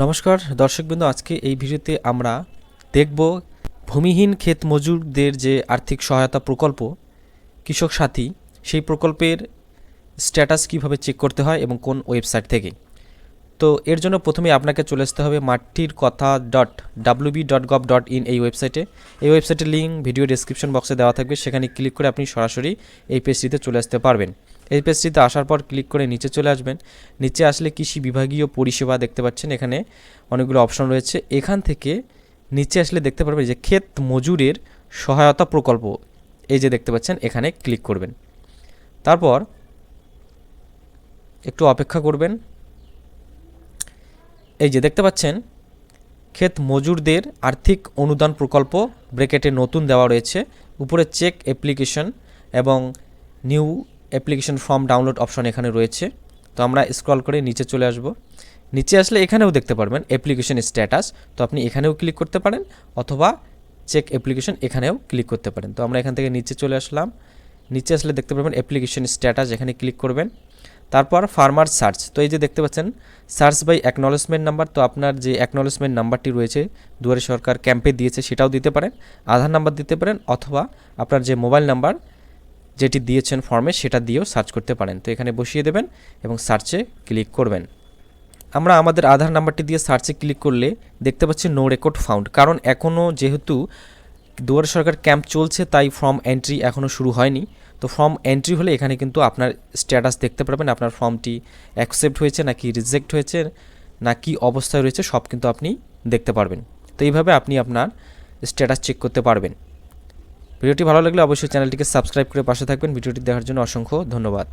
নমস্কার দর্শকবৃন্দ, আজকে এই ভিডিওতে আমরা দেখব ভূমিহীন ক্ষেত মজুরদের যে আর্থিক সহায়তা প্রকল্প কৃষক সাথী, সেই প্রকল্পের স্ট্যাটাস কিভাবে চেক করতে হয় এবং কোন ওয়েবসাইট থেকে। তো এর জন্য প্রথমে আপনাকে চলে আসতে হবে mattirkotha.wb.gov.in এই ওয়েবসাইটে। এই ওয়েবসাইটের লিঙ্ক ভিডিও ডেসক্রিপশন বক্সে দেওয়া থাকবে, সেখানে ক্লিক করে আপনি সরাসরি এই পেজটিতে চলে আসতে পারবেন। এই পেজটিতে আসার পর ক্লিক করে নিচে চলে আসবেন। নিচে আসলে কৃষি বিভাগীয় পরিষেবা দেখতে পাচ্ছেন, এখানে অনেকগুলো অপশন রয়েছে। এখান থেকে নিচে আসলে দেখতে পারবেন যে ক্ষেত মজুরের সহায়তা প্রকল্প, এই যে দেখতে পাচ্ছেন, এখানে ক্লিক করবেন। তারপর একটু অপেক্ষা করবেন। এই যে দেখতে পাচ্ছেন ক্ষেত মজুরদের আর্থিক অনুদান প্রকল্প ব্র্যাকেটে নতুন দেওয়া রয়েছে, উপরে চেক অ্যাপ্লিকেশন এবং new application form download option এখানে রয়েছে। তো আমরা স্ক্রল করে নিচে চলে আসব। নিচে আসলে এখানেও দেখতে পারবেন অ্যাপ্লিকেশন স্ট্যাটাস, তো আপনি এখানেও ক্লিক করতে পারেন অথবা চেক অ্যাপ্লিকেশন এখানেও ক্লিক করতে পারেন। তো আমরা এখান থেকে নিচে চলে আসলাম। নিচে আসলে দেখতে পারবেন অ্যাপ্লিকেশন স্ট্যাটাস, এখানে ক্লিক করবেন। তারপর ফার্মার সার্চ, তো এই যে দেখতে পাচ্ছেন সার্চ বাই অ্যাকনলেজমেন্ট নাম্বার, তো আপনার যে অ্যাকনলেজমেন্ট নাম্বারটি রয়েছে দুয়ারে সরকার ক্যাম্পে দিয়েছে সেটাও দিতে পারেন, আধার নাম্বার দিতে পারেন, অথবা আপনার যে মোবাইল নাম্বার যেটি দিয়েছেন ফর্মে সেটা দিয়েও সার্চ করতে পারেন। তো এখানে বসিয়ে দেবেন এবং সার্চে ক্লিক করবেন। আমরা আমাদের আধার নাম্বারটি দিয়ে সার্চে ক্লিক করলে দেখতে পাচ্ছি নো রেকর্ড ফাউন্ড, কারণ এখনও যেহেতু দুয়ারে সরকার ক্যাম্প চলছে তাই ফর্ম এন্ট্রি এখনও শুরু হয়নি। তো ফর্ম এন্ট্রি হলে এখানে কিন্তু আপনার স্ট্যাটাস দেখতে পারবেন, আপনার ফর্মটি অ্যাকসেপ্ট হয়েছে নাকি রিজেক্ট হয়েছে না কি অবস্থায় রয়েছে সব কিন্তু আপনি দেখতে পারবেন। তো এইভাবে আপনি আপনার স্ট্যাটাস চেক করতে পারবেন। ভিডিওটি ভালো লাগলে অবশ্যই চ্যানেলটিকে সাবস্ক্রাইব করে পাশে থাকবেন। ভিডিওটি দেখার জন্য অসংখ্য ধন্যবাদ।